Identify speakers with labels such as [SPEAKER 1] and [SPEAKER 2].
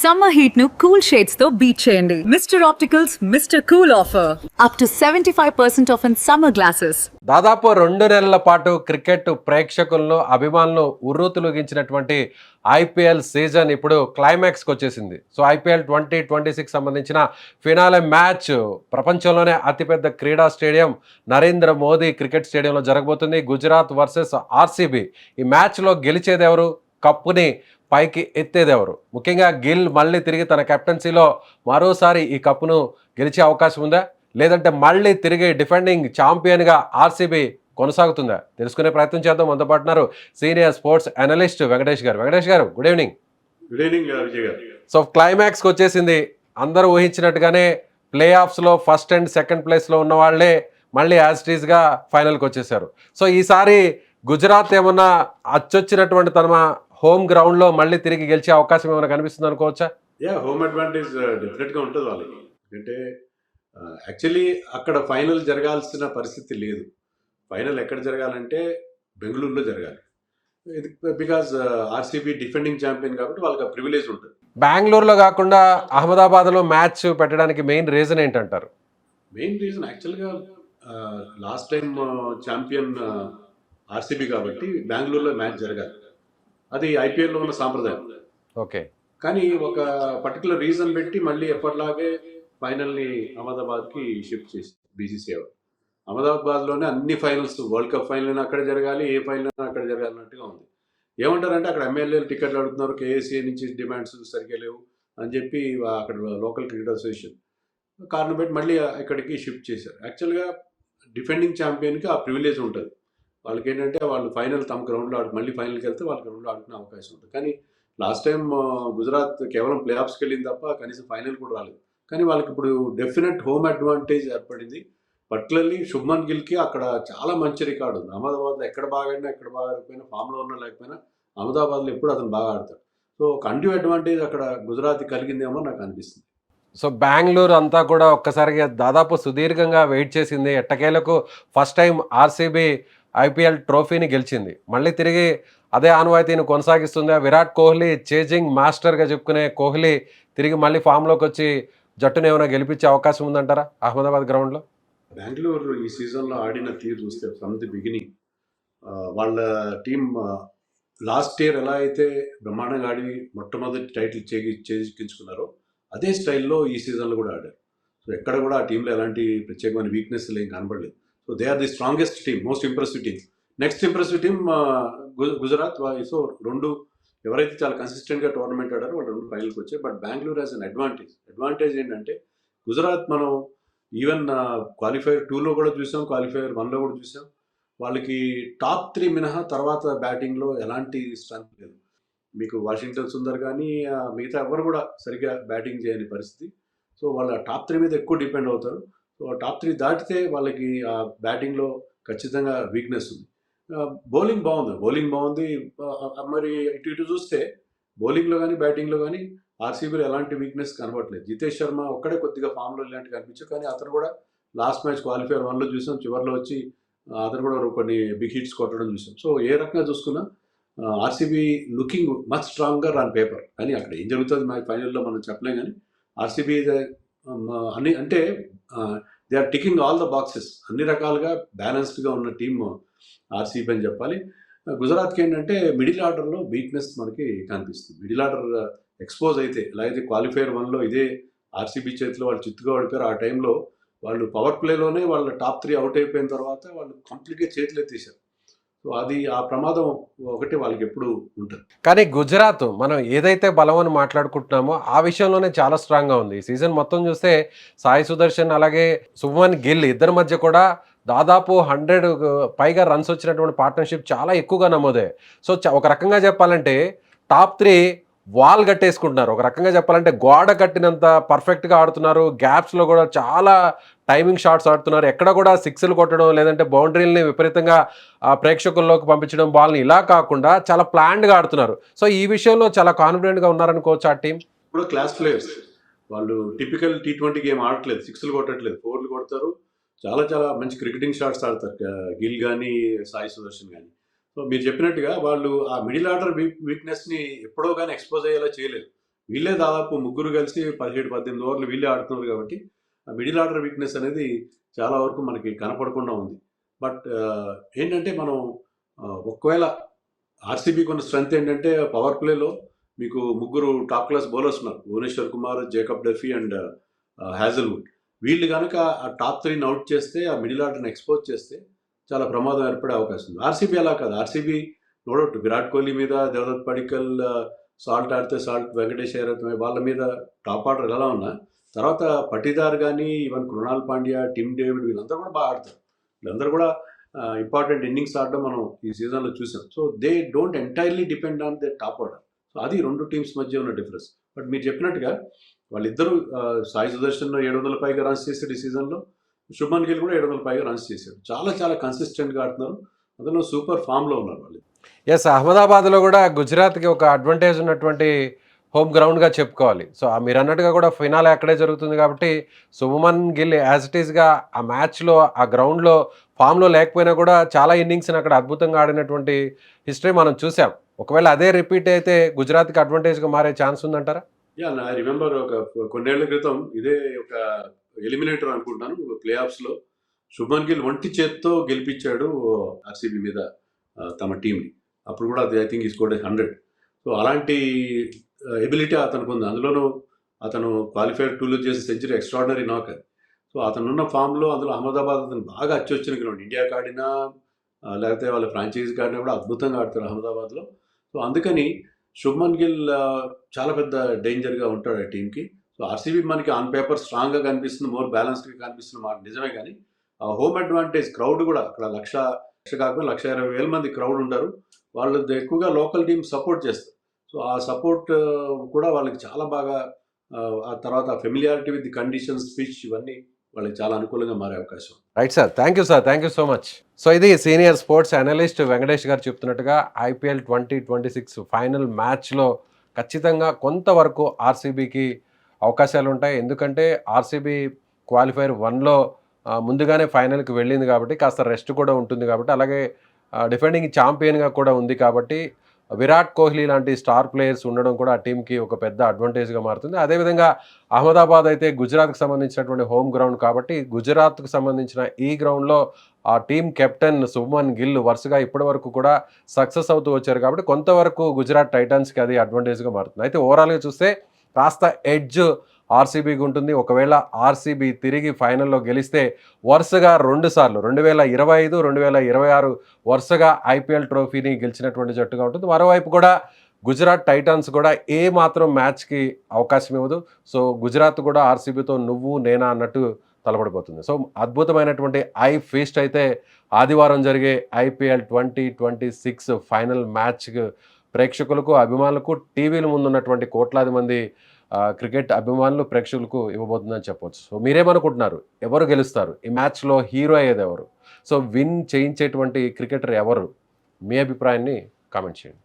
[SPEAKER 1] Summer heat nu cool shades తో beat చేయండి. Mr. Opticals Mr. Cool offer. Up to 75% off in summer glasses.
[SPEAKER 2] దాదాపు 2 నెలల పాటు cricket ప్రేక్షకులను అభిమానులను ఉర్రూతులూగించినటువంటి ఐపీఎల్ సీజన్ ఇప్పుడు క్లైమాక్స్కి వచ్చేసింది. సో ఐపీఎల్ 2026 సంబంధించిన ఫినాలే మ్యాచ్ ప్రపంచంలోనే అతిపెద్ద క్రీడా స్టేడియం నరేంద్ర మోదీ క్రికెట్ స్టేడియంలో జరగబోతుంది. Gujarat versus RCB. ఈ మ్యాచ్లో గెలిచేదెవరు, కప్పుని పైకి ఎత్తేదెవరు? ముఖ్యంగా గిల్ మళ్ళీ తిరిగి తన కెప్టెన్సీలో మరోసారి ఈ కప్పును గెలిచే అవకాశం ఉందా, లేదంటే మళ్ళీ తిరిగి డిఫెండింగ్ ఛాంపియన్గా ఆర్సీబీ కొనసాగుతుందా? తెలుసుకునే ప్రయత్నం చేద్దాం. మనతో పాటున్నారు సీనియర్ స్పోర్ట్స్ అనలిస్ట్ వెంకటేష్ గారు. వెంకటేష్ గారు, good evening.
[SPEAKER 3] Good evening Vijay గారు.
[SPEAKER 2] సో క్లైమాక్స్కి వచ్చేసింది. అందరూ ఊహించినట్టుగానే ప్లే ఆఫ్స్లో ఫస్ట్ అండ్ సెకండ్ ప్లేస్లో ఉన్న వాళ్ళే మళ్ళీ యాజ్ ఇట్ ఈస్గా ఫైనల్కి వచ్చేసారు. సో ఈసారి గుజరాత్ ఏమన్నా అచ్చొచ్చినటువంటి తన హోమ్ గ్రౌండ్లో మళ్ళీ తిరిగి గెలిచే అవకాశం ఏమైనా కనిపిస్తుంది అనుకోవచ్చా?
[SPEAKER 3] హోమ్ అడ్వాంటేజ్ డెఫినెట్గా ఉంటుంది వాళ్ళకి. ఎందుకంటే యాక్చువల్లీ అక్కడ ఫైనల్ జరగాల్సిన పరిస్థితి లేదు. ఫైనల్ ఎక్కడ జరగాలంటే బెంగళూరులో జరగాలి. బికాజ్ ఆర్సీబీ డిఫెండింగ్ ఛాంపియన్ కాబట్టి వాళ్ళకి ఆ ప్రివిలేజ్ ఉంటుంది.
[SPEAKER 2] బెంగళూరులో కాకుండా అహ్మదాబాద్లో మ్యాచ్ పెట్టడానికి మెయిన్ రీజన్ ఏంటంటారు?
[SPEAKER 3] మెయిన్ రీజన్ యాక్చువల్గా లాస్ట్ టైం ఛాంపియన్ ఆర్సీబీ కాబట్టి బెంగళూరులో మ్యాచ్ జరగాలి. అది ఐపీఎల్లో ఉన్న సాంప్రదాయం.
[SPEAKER 2] ఓకే.
[SPEAKER 3] కానీ ఒక పర్టికులర్ రీజన్ పెట్టి మళ్ళీ ఎప్పటిలాగే ఫైనల్ని అహ్మదాబాద్కి షిఫ్ట్ చేసి బీసీసీఐ అహ్మదాబాద్లోనే అన్ని ఫైనల్స్, వరల్డ్ కప్ ఫైనల్ అక్కడ జరగాలి, ఏ ఫైనల్ అక్కడ జరగాలన్నట్టుగా ఉంది. ఏమంటారంటే అక్కడ ఎమ్మెల్యేలు టికెట్లు అడుగుతున్నారు, కేఏసీఏ నుంచి డిమాండ్స్ సరిగ్గా లేవు అని చెప్పి అక్కడ లోకల్ క్రికెట్ అసోసియేషన్ కారణం పెట్టి మళ్ళీ ఇక్కడికి షిఫ్ట్ చేశారు. యాక్చువల్గా డిఫెండింగ్ ఛాంపియన్కి ఆ ప్రివిలేజ్ ఉంటుంది. వాళ్ళకి ఏంటంటే వాళ్ళు ఫైనల్ తమ గ్రౌండ్లో మళ్ళీ ఫైనల్కి వెళ్తే వాళ్ళ గ్రౌండ్లో ఆడుకునే అవకాశం ఉంటుంది. కానీ లాస్ట్ టైం గుజరాత్ కేవలం ప్లే ఆఫ్స్కి వెళ్ళింది తప్ప కనీసం ఫైనల్ కూడా రాలేదు. కానీ వాళ్ళకి ఇప్పుడు డెఫినెట్ హోమ్ అడ్వాంటేజ్ ఏర్పడింది. పర్టికులర్లీ శుభ్మన్ గిల్కి అక్కడ చాలా మంచి రికార్డు ఉంది. అహ్మదాబాద్లో ఎక్కడ బాగా ఆడినా, ఎక్కడ బాగా ఆడకపోయినా, ఫామ్లో ఉన్నా లేకపోయినా అహ్మదాబాద్లో ఎప్పుడు అతను బాగా ఆడతాడు. సో ఒక అండ్యూ అడ్వాంటేజ్ అక్కడ గుజరాత్ కలిగిందేమో నాకు అనిపిస్తుంది.
[SPEAKER 2] సో బెంగళూరు అంతా కూడా ఒక్కసారిగా దాదాపు సుదీర్ఘంగా వెయిట్ చేసింది. ఎట్టకేలకు ఫస్ట్ టైం ఆర్సీబీ ఐపీఎల్ ట్రోఫీని గెలిచింది. మళ్ళీ తిరిగి అదే ఆనవాయితీని కొనసాగిస్తుందా? విరాట్ కోహ్లీ చేజింగ్ మాస్టర్గా చెప్పుకునే కోహ్లీ తిరిగి మళ్ళీ ఫామ్లోకి వచ్చి జట్టును ఏమైనా గెలిపించే అవకాశం ఉందంటారా అహ్మదాబాద్ గ్రౌండ్లో?
[SPEAKER 3] బెంగళూరు ఈ సీజన్లో ఆడిన తీరు చూస్తే ఫ్రమ్ ది బిగినింగ్ వాళ్ళ టీం లాస్ట్ ఇయర్ ఎలా అయితే బ్రహ్మాండంగా ఆడి మొట్టమొదటి టైటిల్ చేజిక్కించుకున్నారో అదే స్టైల్లో ఈ సీజన్లో కూడా ఆడారు. సో ఎక్కడ కూడా ఆ టీంలో ఎలాంటి ప్రత్యేకమైన వీక్నెస్లు ఏం కనబడలేదు. So they are the strongest team, most impressive team. Next impressive team Gujarat. So రెండు ఎవరైతే చాలా కన్సిస్టెంట్గా టోర్నమెంట్ ఆడారో వాళ్ళు రెండు ఫైనల్కి వచ్చాయి. But Bengaluru has an advantage ఏంటంటే గుజరాత్ మనం ఈవెన్ క్వాలిఫైర్ 2లో కూడా చూసాం, క్వాలిఫైర్ 1లో కూడా చూసాం. వాళ్ళకి టాప్ 3 మినహా తర్వాత బ్యాటింగ్లో ఎలాంటి స్ట్రెంత్ లేదు. మీకు వాషింగ్టన్ సుందర్ కానీ మిగతా ఎవరు కూడా సరిగ్గా బ్యాటింగ్ చేయని పరిస్థితి. సో వాళ్ళ టాప్ 3 మీద ఎక్కువ డిపెండ్ అవుతారు. సో టాప్ 3 దాటితే వాళ్ళకి ఆ బ్యాటింగ్లో ఖచ్చితంగా వీక్నెస్ ఉంది. బౌలింగ్ బాగుంది. మరి ఇటు చూస్తే బౌలింగ్లో కానీ బ్యాటింగ్లో కానీ ఆర్సీబీలో ఎలాంటి వీక్నెస్ కనబడట్లేదు. జితేష్ శర్మ ఒక్కడే కొద్దిగా ఫామ్లో ఇలాంటి కనిపించారు. కానీ అతను కూడా లాస్ట్ మ్యాచ్ క్వాలిఫైర్ 1లో చూసాం, చివరిలో వచ్చి అతను కూడా కొన్ని బిగ్ హిట్స్ కొట్టడం చూసాం. సో ఏ రకంగా చూసుకున్నా RCB looking much stronger on paper. కానీ అక్కడ ఏం జరుగుతుంది మ్యాచ్ ఫైనల్లో మనం చెప్పలేం. కానీ ఆర్సీబీ అన్ని అంటే they are ticking all the boxes. అన్ని రకాలుగా బ్యాలెన్స్డ్గా ఉన్న టీమ్ ఆర్సీబీ అని చెప్పాలి. గుజరాత్కి ఏంటంటే మిడిల్ ఆర్డర్లో వీక్నెస్ మనకి కనిపిస్తుంది. మిడిల్ ఆర్డర్ ఎక్స్పోజ్ అయితే ఎలా అయితే క్వాలిఫైర్ 1లో ఇదే ఆర్సీబీ చేతిలో వాళ్ళు చిత్తుగా ఓడిపోయారు. ఆ టైంలో వాళ్ళు పవర్ ప్లేలోనే వాళ్ళ టాప్ 3 అవుట్ అయిపోయిన తర్వాత వాళ్ళు కంప్లీట్గా చేతులు ఎత్తేసారు. సో అది ఆ ప్రమాదం ఒకటి వాళ్ళకి ఎప్పుడు ఉంటుంది.
[SPEAKER 2] కానీ గుజరాత్ మనం ఏదైతే బలం అని మాట్లాడుకుంటున్నామో ఆ విషయంలోనే చాలా స్ట్రాంగ్గా ఉంది. ఈ సీజన్ మొత్తం చూస్తే సాయి సుదర్శన్ అలాగే శుభ్మన్ గిల్ ఇద్దరి మధ్య కూడా దాదాపు 100 పైగా రన్స్ వచ్చినటువంటి పార్ట్నర్షిప్ చాలా ఎక్కువగా నమోదే. సో ఒక రకంగా చెప్పాలంటే టాప్ 3 వాల్ కట్టేసుకుంటున్నారు. ఒక రకంగా చెప్పాలంటే గోడ కట్టినంత పర్ఫెక్ట్గా ఆడుతున్నారు. గ్యాప్స్లో కూడా చాలా టైమింగ్ షాట్స్ ఆడుతున్నారు. ఎక్కడ కూడా సిక్స్లు కొట్టడం లేదంటే బౌండరీలని విపరీతంగా ప్రేక్షకుల్లోకి పంపించడం బాల్ని ఇలా కాకుండా చాలా ప్లాన్డ్గా ఆడుతున్నారు. సో ఈ విషయంలో చాలా కాన్ఫిడెంట్గా ఉన్నారనుకోవచ్చు ఆ టీం.
[SPEAKER 3] ఇప్పుడు క్లాస్ ప్లేయర్స్ వాళ్ళు టిపికల్ T20 గేమ్ ఆడట్లేదు, సిక్స్లు కొట్టట్లేదు, 4లు కొడతారు. చాలా చాలా మంచి క్రికెటింగ్ షాట్స్ ఆడతారు గిల్ కానీ సాయి సుదర్శన్ కానీ. సో మీరు చెప్పినట్టుగా వాళ్ళు ఆ మిడిల్ ఆర్డర్ వీక్నెస్ని ఎప్పుడో కానీ ఎక్స్పోజ్ అయ్యేలా చేయలేదు. వీళ్ళే దాదాపు ముగ్గురు కలిసి 17-18 ఓవర్లు వీళ్ళే ఆడుతున్నారు కాబట్టి ఆ మిడిల్ ఆర్డర్ వీక్నెస్ అనేది చాలా వరకు మనకి కనపడకుండా ఉంది. బట్ ఏంటంటే మనం ఒకవేళ ఆర్సీబీకి ఉన్న స్ట్రెంత్ ఏంటంటే పవర్ ప్లేలో మీకు ముగ్గురు టాప్ క్లాస్ బౌలర్స్ ఉన్నారు. Bhuvneshwar Kumar, Jacob Duffy and Hazlewood. వీళ్ళు కనుక ఆ టాప్ 3ని అవుట్ చేస్తే, ఆ మిడిల్ ఆర్డర్ని ఎక్స్పోజ్ చేస్తే చాలా ప్రమాదం ఏర్పడే అవకాశం ఉంది. ఆర్సీబీ అలా కాదు. RCB no doubt Virat Kohli మీద, దేవదత్ పడిక్కల్, సాల్ట్ ఆడితే సాల్ట్, వెంకటేష్ అయ్యర్ వాళ్ళ మీద టాప్ ఆర్డర్ ఎలా ఉన్నా, తర్వాత పటీదార్ కానీ, even Krunal Pandya, Tim David వీళ్ళందరూ కూడా బాగా ఆడతారు. వీళ్ళందరూ కూడా ఇంపార్టెంట్ ఇన్నింగ్స్ ఆడడం మనం ఈ సీజన్లో చూసాం. So they don't entirely depend on the top order. So అది 2 టీమ్స్ మధ్య ఉన్న డిఫరెన్స్. బట్ మీరు చెప్పినట్టుగా వాళ్ళిద్దరూ సాయి సుదర్శన్ 700 పైగా రన్స్ చేశాడు ఈ సీజన్లో. శుభ్మన్ గిల్ కూడా 700 పైగా రన్స్ చేశాడు. చాలా చాలా కన్సిస్టెంట్గా ఆడుతున్నారు. అందులో సూపర్ ఫామ్లో ఉన్నారు వాళ్ళు.
[SPEAKER 2] ఎస్, అహ్మదాబాద్లో కూడా గుజరాత్కి ఒక అడ్వాంటేజ్ ఉన్నటువంటి హోమ్ గ్రౌండ్గా చెప్పుకోవాలి. సో మీరు అన్నట్టుగా కూడా ఫినాలే అక్కడే జరుగుతుంది కాబట్టి శుభమన్ గిల్ యాజ్ ఇట్ ఈస్గా ఆ మ్యాచ్లో ఆ గ్రౌండ్లో ఫామ్లో లేకపోయినా కూడా చాలా ఇన్నింగ్స్ని అక్కడ అద్భుతంగా ఆడినటువంటి హిస్టరీ మనం చూసాం. ఒకవేళ అదే రిపీట్ అయితే గుజరాత్కి అడ్వాంటేజ్గా మారే ఛాన్స్ ఉందంటారా?
[SPEAKER 3] యా, ఐ రిమెంబర్ ఒక కొన్నేళ్ల క్రితం ఇదే ఒక ఎలిమినేటర్ అనుకుంటాను, ప్లే ఆఫ్స్లో శుభ్మన్ గిల్ ఒంటి చేత్తో గెలిపించాడు ఆర్సీబీ మీద తమ టీంని. అప్పుడు కూడా అది ఐ థింక్ ఈ స్కోర్డ్ 100. సో అలాంటి ఎబిలిటీ అతనికి ఉంది. అందులోనూ అతను క్వాలిఫైర్ 2లో చేసే సెంచరీ ఎక్స్ట్రాడినరీ నాక్ అది. సో అతను ఉన్న ఫామ్లో, అందులో అహ్మదాబాద్ అతను బాగా అచ్చొచ్చిన గ్రౌండ్. ఇండియాకి ఆడినా లేకపోతే వాళ్ళ ఫ్రాంచైజీకి ఆడినా కూడా అద్భుతంగా ఆడతారు అహ్మదాబాద్లో. సో అందుకని శుభ్మన్ గిల్ చాలా పెద్ద డేంజర్గా ఉంటాడు ఆ టీంకి. సో ఆర్సీబీ మనకి ఆన్ పేపర్ స్ట్రాంగ్గా కనిపిస్తుంది, మోర్ బ్యాలెన్స్డ్గా కనిపిస్తుంది మాట నిజమే. కానీ ఆ హోమ్ అడ్వాంటేజ్ క్రౌడ్ కూడా అక్కడ లక్ష కాకుండా 1,20,000 మంది క్రౌడ్ ఉంటారు. వాళ్ళు ఎక్కువగా లోకల్ టీమ్ సపోర్ట్ చేస్తారు. సో ఆ సపోర్ట్ కూడా వాళ్ళకి చాలా బాగా ఆ తర్వాత familiarity with the conditions, pitch, ఇవన్నీ వాళ్ళకి చాలా అనుకూలంగా మారే అవకాశం.
[SPEAKER 2] Right sir, thank you sir, thank you so much. So ఇది సీనియర్ స్పోర్ట్స్ అనలిస్ట్ వెంకటేష్ గారు చెప్తున్నట్టుగా IPL 2026 ఫైనల్ మ్యాచ్లో ఖచ్చితంగా కొంతవరకు ఆర్సీబీకి అవకాశాలు ఉంటాయి. ఎందుకంటే ఆర్సీబీ క్వాలిఫైర్ 1లో ముందుగానే ఫైనల్కి వెళ్ళింది కాబట్టి కాస్త రెస్ట్ కూడా ఉంటుంది కాబట్టి, అలాగే డిఫెండింగ్ ఛాంపియన్గా కూడా ఉంది కాబట్టి విరాట్ కోహ్లీ లాంటి స్టార్ ప్లేయర్స్ ఉండడం కూడా ఆ టీంకి ఒక పెద్ద అడ్వాంటేజ్గా మారుతుంది. అదేవిధంగా అహ్మదాబాద్ అయితే గుజరాత్కి సంబంధించినటువంటి హోమ్ గ్రౌండ్ కాబట్టి గుజరాత్కు సంబంధించిన ఈ గ్రౌండ్లో ఆ టీం కెప్టెన్ శుభ్మన్ గిల్ వరుసగా ఇప్పటి వరకు కూడా సక్సెస్ అవుతూ వచ్చారు కాబట్టి కొంతవరకు గుజరాత్ టైటన్స్కి అది అడ్వాంటేజ్గా మారుతుంది. అయితే ఓవరాల్గా చూస్తే కాస్త ఎడ్జ్ ఆర్సీబీకి ఉంటుంది. ఒకవేళ ఆర్సీబీ తిరిగి ఫైనల్లో గెలిస్తే వరుసగా 2 సార్లు 2025, 2026 వరుసగా IPL ట్రోఫీని గెలిచినటువంటి జట్టుగా ఉంటుంది. మరోవైపు కూడా గుజరాత్ టైటన్స్ కూడా ఏ మాత్రం మ్యాచ్కి అవకాశం ఇవ్వదు. సో గుజరాత్ కూడా ఆర్సీబీతో నువ్వు నేనా అన్నట్టు తలపడిపోతుంది. సో అద్భుతమైనటువంటి ఫీస్ట్ అయితే ఆదివారం జరిగే IPL 2026 ఫైనల్ మ్యాచ్ ప్రేక్షకులకు, అభిమానులకు, టీవీల ముందున్నటువంటి కోట్లాది మంది క్రికెట్ అభిమానులు, ప్రేక్షకులకు ఇవ్వబోతుందని చెప్పవచ్చు. సో మీరేమనుకుంటున్నారు? ఎవరు గెలుస్తారు? ఈ మ్యాచ్లో హీరో అయ్యేది ఎవరు? సో విన్ చేయించేటువంటి క్రికెటర్ ఎవరు? మీ అభిప్రాయాన్ని కామెంట్ చేయండి.